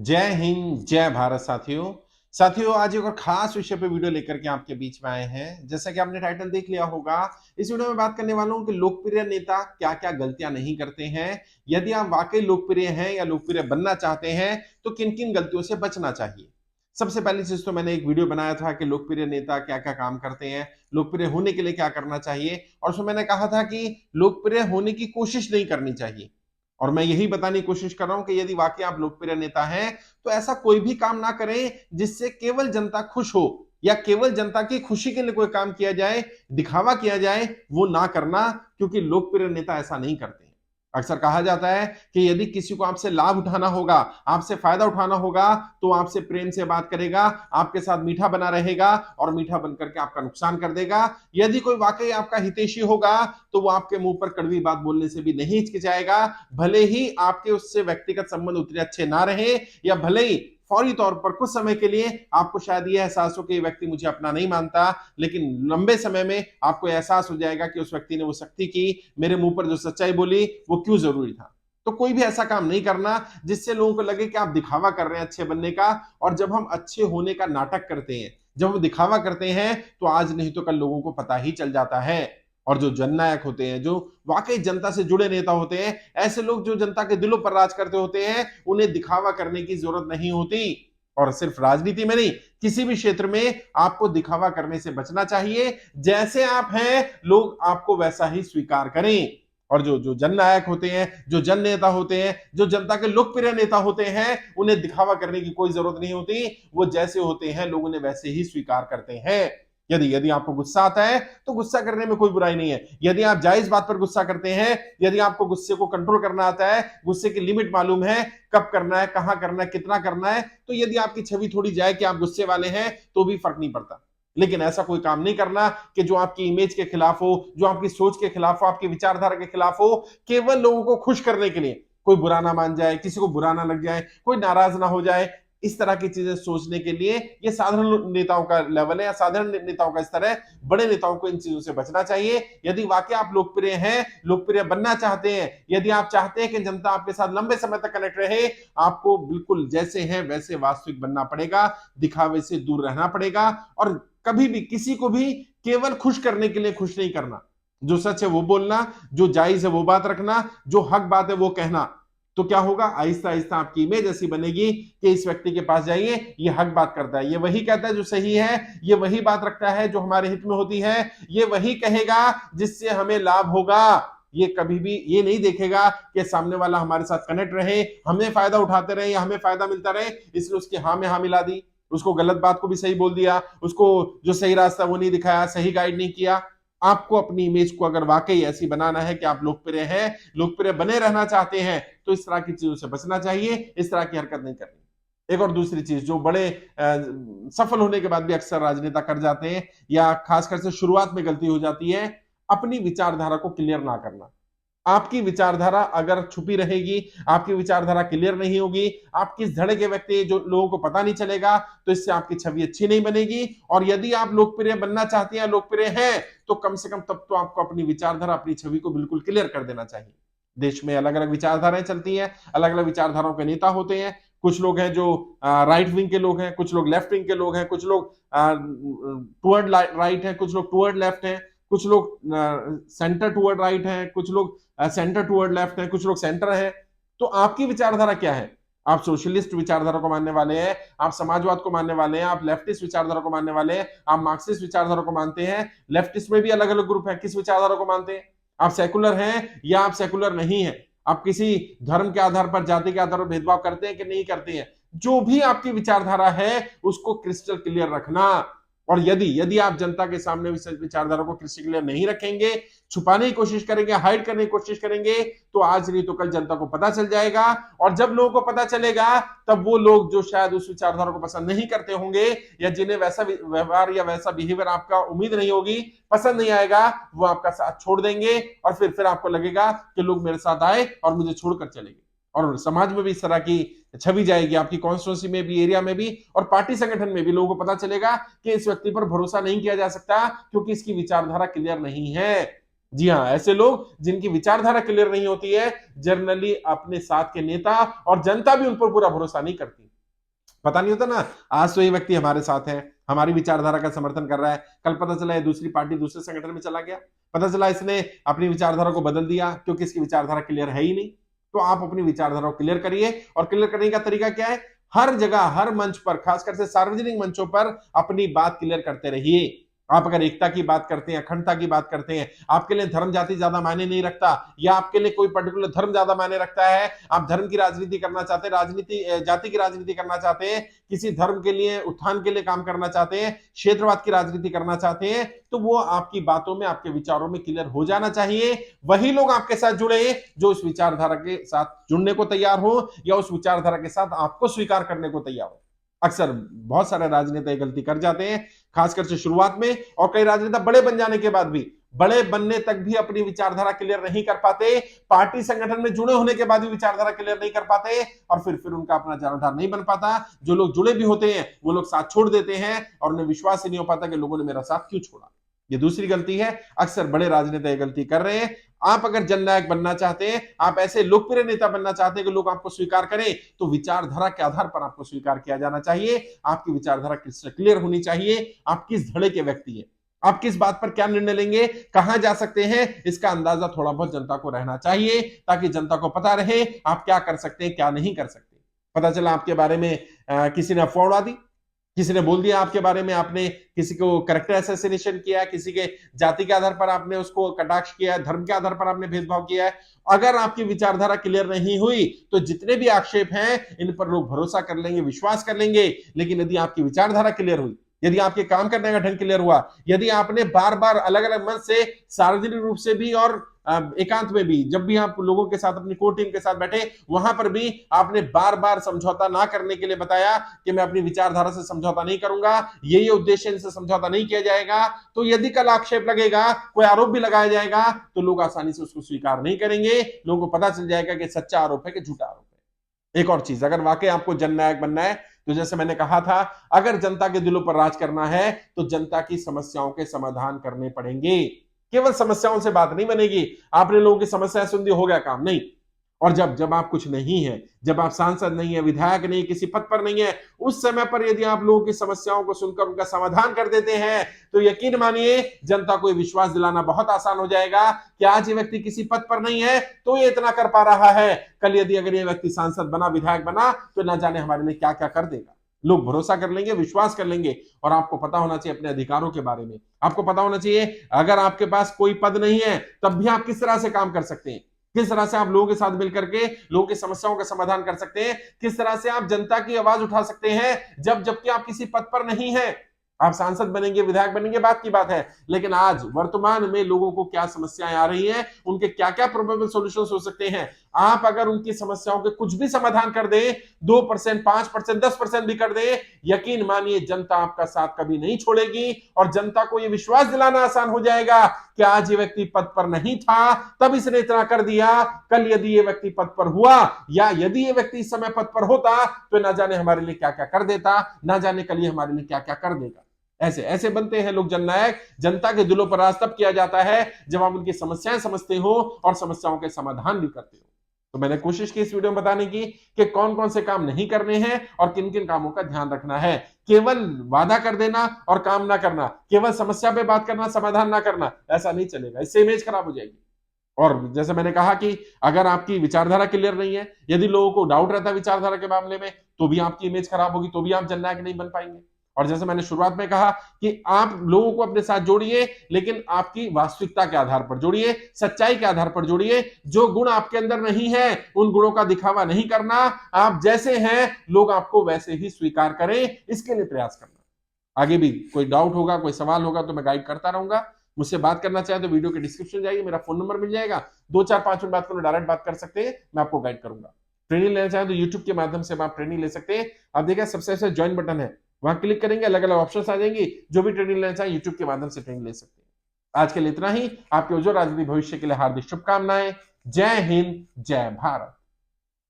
जय हिंद, जय भारत साथियों। आज एक और खास विषय पे वीडियो लेकर के आपके बीच में आए हैं। जैसा कि आपने टाइटल देख लिया होगा, इस वीडियो में बात करने वाला हूं कि लोकप्रिय नेता क्या-क्या गलतियां नहीं करते हैं। यदि आप वाकई लोकप्रिय हैं या लोकप्रिय बनना चाहते हैं, तो किन-किन गलतियों से बचना चाहिए। सबसे पहली चीज तो मैंने एक वीडियो बनाया था कि लोकप्रिय नेता क्या-क्या काम करते हैं, लोकप्रिय होने के लिए क्या करना चाहिए और उसमें मैंने कहा था कि लोकप्रिय होने की कोशिश नहीं करनी चाहिए। और मैं यही बताने की कोशिश कर रहा हूं कि यदि वाकई आप लोकप्रिय नेता हैं तो ऐसा कोई भी काम ना करें जिससे केवल जनता खुश हो या केवल जनता की खुशी के लिए कोई काम किया जाए, दिखावा किया जाए, वो ना करना। क्योंकि लोकप्रिय नेता ऐसा नहीं करते हैं। अक्सर कहा जाता है कि यदि किसी को आपसे लाभ उठाना होगा, आपसे फायदा उठाना होगा, तो आपसे प्रेम से बात करेगा, आपके साथ मीठा बना रहेगा और मीठा बनकर के आपका नुकसान कर देगा। यदि कोई वाकई आपका हितैषी होगा तो वो आपके मुंह पर कड़वी बात बोलने से भी नहीं हिचकिचाएगा। भले ही आपके उससे व्यक्तिगत संबंध उतने अच्छे ना रहे या भले ही फौरी तौर पर कुछ समय के लिए आपको शायद यह एहसास हो कि ये व्यक्ति मुझे अपना नहीं मानता, लेकिन लंबे समय में आपको एहसास हो जाएगा कि उस व्यक्ति ने वो सख्ती की, मेरे मुंह पर जो सच्चाई बोली वो क्यों जरूरी था। तो कोई भी ऐसा काम नहीं करना जिससे लोगों को लगे कि आप दिखावा कर रहे हैं अच्छे बनने का। और जब हम अच्छे होने का नाटक करते हैं, जब हम दिखावा करते हैं, तो आज नहीं तो कल लोगों को पता ही चल जाता है। और जो जननायक होते हैं, जो वाकई जनता से जुड़े नेता होते हैं, ऐसे लोग जो जनता के दिलों पर राज करते होते हैं, उन्हें दिखावा करने की जरूरत नहीं होती। और सिर्फ राजनीति में नहीं, किसी भी क्षेत्र में आपको दिखावा करने से बचना चाहिए। जैसे आप हैं, लोग आपको वैसा ही स्वीकार करें। और जो जो जननायक होते हैं, जो जन नेता होते हैं, जो जनता के लोकप्रिय नेता होते हैं, उन्हें दिखावा करने की कोई जरूरत नहीं होती। वो जैसे होते हैं, लोग उन्हें वैसे ही स्वीकार करते हैं। यदि यदि आपको गुस्सा आता है तो गुस्सा करने में कोई बुराई नहीं है। यदि आप जायज बात पर गुस्सा करते हैं, यदि आपको गुस्से को कंट्रोल करना आता है, गुस्से की लिमिट मालूम है, कब करना है, कहां करना है, कितना करना है, तो यदि आपकी छवि थोड़ी जाए कि आप गुस्से वाले हैं, तो भी फर्क नहीं पड़ता। लेकिन ऐसा कोई काम नहीं करना कि जो आपकी इमेज के खिलाफ हो, जो आपकी सोच के खिलाफ हो, आपकी विचारधारा के खिलाफ हो, केवल लोगों को खुश करने के लिए। कोई बुरा ना मान जाए, किसी को बुरा ना लग जाए, कोई नाराज ना हो जाए, इस तरह की चीजें सोचने के लिए ये साधारण नेताओं का लेवल है या साधारण नेताओं का स्तर है। बड़े नेताओं को इन चीजों से बचना चाहिए। यदि वाकई आप लोकप्रिय हैं, लोकप्रिय बनना चाहते हैं, यदि आप चाहते हैं कि जनता आपके साथ लंबे समय तक कनेक्ट रहे, आपको बिल्कुल जैसे हैं वैसे वास्तविक बनना पड़ेगा, दिखावे से दूर रहना पड़ेगा। और कभी भी किसी को भी केवल खुश करने के लिए खुश नहीं करना। जो सच है वो बोलना, जो जायज है वो बात रखना, जो हक बात है वो कहना। तो क्या होगा, आहिस्ता आहिस्ता आपकी इमेज ऐसी बनेगी कि इस व्यक्ति के पास जाइए, ये हक बात करता है, ये वही कहता है जो सही है, ये वही बात रखता है जो हमारे हित में होती है, ये वही कहेगा जिससे हमें लाभ होगा। ये कभी भी ये नहीं देखेगा कि सामने वाला हमारे साथ कनेक्ट रहे, हमें फायदा उठाते रहे या हमें फायदा मिलता रहे, इसलिए उसकी हाँ में हाँ मिला दी, उसको गलत बात को भी सही बोल दिया, उसको जो सही रास्ता वो नहीं दिखाया, सही गाइड नहीं किया। आपको अपनी इमेज को अगर वाकई ऐसी बनाना है कि आप लोकप्रिय हैं, लोकप्रिय बने रहना चाहते हैं, तो इस तरह की चीजों से बचना चाहिए, इस तरह की हरकत नहीं करनी। एक और दूसरी चीज जो बड़े सफल होने के बाद भी अक्सर राजनेता कर जाते हैं या खासकर से शुरुआत में गलती हो जाती है, अपनी विचारधारा को क्लियर ना करना। आपकी विचारधारा अगर छुपी रहेगी, आपकी विचारधारा क्लियर नहीं होगी, आप किस धड़े के व्यक्ति जो लोगों को पता नहीं चलेगा, तो इससे आपकी छवि अच्छी नहीं बनेगी। और यदि आप लोकप्रिय बनना चाहते हैं, लोकप्रिय हैं, तो कम से कम तब तो आपको अपनी विचारधारा, अपनी छवि को बिल्कुल क्लियर कर देना चाहिए। देश में अलग अलग विचारधाराएं चलती हैं, अलग अलग विचारधाराओं के नेता होते हैं। कुछ लोग हैं जो राइट विंग के लोग हैं, कुछ लोग लेफ्ट विंग के लोग हैं, कुछ लोग टुवर्ड राइट हैं, कुछ लोग टुवर्ड लेफ्ट हैं, कुछ लोग सेंटर टुवर्ड राइट हैं, कुछ लोग सेंटर टुवर्ड लेफ्ट है, कुछ लोग सेंटर है। तो आपकी विचारधारा क्या है? आप सोशलिस्ट विचारधारा को मानने वाले हैं, आप समाजवाद को मानने वाले हैं, आप लेफ्टिस्ट विचारधारा को मानने वाले हैं, आप मार्क्सिस्ट विचारधारा को मानते हैं। लेफ्टिस्ट में भी अलग अलग ग्रुप है, किस विचारधारा को मानते हैं? आप सेकुलर हैं या आप सेकुलर नहीं है? आप किसी धर्म के आधार पर, जाति के आधार पर भेदभाव करते हैं कि नहीं करते हैं? जो भी आपकी विचारधारा है उसको क्रिस्टल क्लियर रखना। और यदि यदि आप जनता के सामने विचारधारा को क्रिस्टल क्लियर नहीं रखेंगे, छुपाने की कोशिश करेंगे, हाइड करने की कोशिश करेंगे, तो आज नहीं तो कल जनता को पता चल जाएगा। और जब लोगों को पता चलेगा, तब वो लोग जो शायद उस विचारधारा को पसंद नहीं करते होंगे या जिन्हें वैसा व्यवहार या वैसा बिहेवियर आपका उम्मीद नहीं होगी, पसंद नहीं आएगा, वो आपका साथ छोड़ देंगे। और फिर आपको लगेगा कि लोग मेरे साथ आए और मुझे छोड़कर चले गए। और समाज में भी इस तरह की छवि जाएगी, आपकी कॉन्स्टिट्यूंसी में भी, एरिया में भी, और पार्टी संगठन में भी लोगों को पता चलेगा कि इस व्यक्ति पर भरोसा नहीं किया जा सकता क्योंकि इसकी विचारधारा क्लियर नहीं है। जी हाँ, ऐसे लोग जिनकी विचारधारा क्लियर नहीं होती है, जनरली अपने साथ के नेता और जनता भी उन पर पूरा भरोसा नहीं करती। पता नहीं होता ना, आज तो ये व्यक्ति हमारे साथ है, हमारी विचारधारा का समर्थन कर रहा है, कल पता चला ये दूसरी पार्टी दूसरे संगठन में चला गया, पता चला इसने अपनी विचारधारा को बदल दिया क्योंकि इसकी विचारधारा क्लियर है ही नहीं। तो आप अपनी विचारधारा को क्लियर करिए, और क्लियर करने का तरीका क्या है? हर जगह, हर मंच पर, खासकर से सार्वजनिक मंचों पर अपनी बात क्लियर करते रहिए। आप अगर एकता की बात करते हैं, अखंडता की बात करते हैं, आपके लिए धर्म जाति ज्यादा मायने नहीं रखता, या आपके लिए कोई पर्टिकुलर धर्म ज्यादा मायने रखता है, आप धर्म की राजनीति करना चाहते हैं, राजनीति जाति की राजनीति करना चाहते हैं, किसी धर्म के लिए उत्थान के लिए काम करना चाहते हैं, क्षेत्रवाद की राजनीति करना चाहते हैं, तो वो आपकी बातों में, आपके विचारों में क्लियर हो जाना चाहिए। वही लोग आपके साथ जुड़े जो उस विचारधारा के साथ जुड़ने को तैयार हो, या उस विचारधारा के साथ आपको स्वीकार करने को तैयार हो। अक्सर बहुत सारे राजनेता गलती कर जाते हैं, खासकर से शुरुआत में, और कई राजनेता बड़े बन जाने के बाद भी, बड़े बनने तक भी अपनी विचारधारा क्लियर नहीं कर पाते, पार्टी संगठन में जुड़े होने के बाद भी विचारधारा क्लियर नहीं कर पाते, और फिर उनका अपना विचारधारा नहीं बन पाता। जो लोग जुड़े भी होते हैं वो लोग साथ छोड़ देते हैं, और उन्हें विश्वास ही नहीं हो पाता कि लोगों ने मेरा साथ क्यों छोड़ा। ये दूसरी गलती है, अक्सर बड़े राजनेता ये गलती कर रहे हैं। आप अगर जननायक बनना चाहते हैं, आप ऐसे लोकप्रिय नेता बनना चाहते हैं कि लोग आपको स्वीकार करें, तो विचारधारा के आधार पर आपको स्वीकार किया जाना चाहिए। आपकी विचारधारा क्लियर होनी चाहिए, आप किस धड़े के व्यक्ति हैं, आप किस बात पर क्या निर्णय लेंगे, कहां जा सकते हैं, इसका अंदाजा थोड़ा बहुत जनता को रहना चाहिए, ताकि जनता को पता रहे आप क्या कर सकते हैं, क्या नहीं कर सकते। पता चला आपके बारे में किसी ने अफवाह उड़ा दी, किसी ने बोल दिया आपके बारे में, आपने किसी को कैरेक्टर असैसिनेशन किया, किसी के जाति के आधार पर आपने उसको कटाक्ष किया, धर्म के आधार पर आपने भेदभाव किया है, अगर आपकी विचारधारा क्लियर नहीं हुई तो जितने भी आक्षेप हैं इन पर लोग भरोसा कर लेंगे, विश्वास कर लेंगे। लेकिन यदि आपकी विचारधारा क्लियर हुई, यदि आपके काम करने का ढंग क्लियर हुआ, यदि आपने बार बार अलग अलग मंच से, सार्वजनिक रूप से भी और एकांत में भी, जब भी आप लोगों के साथ, अपनी कोर टीम के साथ बैठे, वहां पर भी आपने बार बार समझौता ना करने के लिए बताया कि मैं अपनी विचारधारा से समझौता नहीं करूंगा, ये उद्देश्य, इनसे समझौता नहीं किया जाएगा, तो यदि कल आक्षेप लगेगा, कोई आरोप भी लगाया जाएगा, तो लोग आसानी से उसको स्वीकार नहीं करेंगे। लोगों को पता चल जाएगा कि सच्चा आरोप है कि झूठा आरोप है। एक और चीज, अगर वाकई आपको जननायक बनना है, तो जैसे मैंने कहा था, अगर जनता के दिलों पर राज करना है तो जनता की समस्याओं के समाधान करने पड़ेंगे। केवल समस्याओं से बात नहीं बनेगी, आपने लोगों की समस्या सुन दी, हो गया काम नहीं। और जब जब आप कुछ नहीं है, जब आप सांसद नहीं है, विधायक नहीं, किसी पद पर नहीं है, उस समय पर यदि आप लोगों की समस्याओं को सुनकर उनका समाधान कर देते हैं, तो यकीन मानिए जनता को विश्वास दिलाना बहुत आसान हो जाएगा कि आज ये व्यक्ति किसी पद पर नहीं है तो ये इतना कर पा रहा है, कल यदि अगर ये व्यक्ति सांसद बना, विधायक बना, तो ना जाने हमारे लिए क्या क्या कर देगा। लोग भरोसा कर लेंगे, विश्वास कर लेंगे। और आपको पता होना चाहिए अपने अधिकारों के बारे में, आपको पता होना चाहिए अगर आपके पास कोई पद नहीं है तब भी आप किस तरह से काम कर सकते हैं, किस तरह से आप लोगों के साथ मिलकर के लोगों की समस्याओं का समाधान कर सकते हैं, किस तरह से आप जनता की आवाज उठा सकते हैं जबकि आप किसी पद पर नहीं है। आप सांसद बनेंगे, विधायक बनेंगे, बात की बात है, लेकिन आज वर्तमान में लोगों को क्या समस्याएं आ रही हैं, उनके क्या क्या प्रोबेबल सॉल्यूशंस हो सकते हैं, आप अगर उनकी समस्याओं के कुछ भी समाधान कर दें, 2%, 5%, 10% भी कर दें, यकीन मानिए जनता आपका साथ कभी नहीं छोड़ेगी, और जनता को यह विश्वास दिलाना आसान हो जाएगा कि आज ये व्यक्ति पद पर नहीं था तब इसने इतना कर दिया, कल यदि ये व्यक्ति पद पर हुआ, या यदि ये व्यक्ति इस समय पद पर होता, तो ना जाने हमारे लिए क्या क्या कर देता, ना जाने कल ये हमारे लिए क्या क्या कर देगा। ऐसे ऐसे बनते हैं लोग जननायक। जनता के दिलों पर राज तब किया जाता है जब आप उनकी समस्याएं समझते हो और समस्याओं के समाधान भी करते हो। तो मैंने कोशिश की इस वीडियो में बताने की कि कौन कौन से काम नहीं करने हैं और किन किन कामों का ध्यान रखना है। केवल वादा कर देना और काम ना करना, केवल समस्या पे बात करना, समाधान ना करना, ऐसा नहीं चलेगा, इससे इमेज खराब हो जाएगी। और जैसे मैंने कहा कि अगर आपकी विचारधारा क्लियर नहीं है, यदि लोगों को डाउट रहता है विचारधारा के मामले में, तो भी आपकी इमेज खराब होगी, तो भी आप जननायक नहीं बन पाएंगे। और जैसे मैंने शुरुआत में कहा कि आप लोगों को अपने साथ जोड़िए, लेकिन आपकी वास्तविकता के आधार पर जोड़िए, सच्चाई के आधार पर जोड़िए। जो गुण आपके अंदर नहीं है उन गुणों का दिखावा नहीं करना, आप जैसे हैं लोग आपको वैसे ही स्वीकार करें, इसके लिए प्रयास करना। आगे भी कोई डाउट होगा, कोई सवाल होगा तो मैं गाइड करता रहूंगा। मुझसे बात करना चाहे तो वीडियो के डिस्क्रिप्शन जाइए, मेरा फोन नंबर मिल जाएगा, 2-4-5 मिनट बात करो, डायरेक्ट बात कर सकते हैं, मैं आपको गाइड करूंगा। ट्रेनिंग लेना चाहे तो यूट्यूब के माध्यम से आप ट्रेनिंग ले सकते हैं। आप देखिए सबसे ज्वाइन बटन है, वहां क्लिक करेंगे, अलग अलग ऑप्शंस आ जाएंगी, जो भी ट्रेनिंग लेना चाहे यूट्यूब के माध्यम से ट्रेनिंग ले सकते हैं। आज के लिए इतना ही। आपके उज्जवल राजनीतिक भविष्य के लिए हार्दिक शुभकामनाएं। जय हिंद, जय भारत।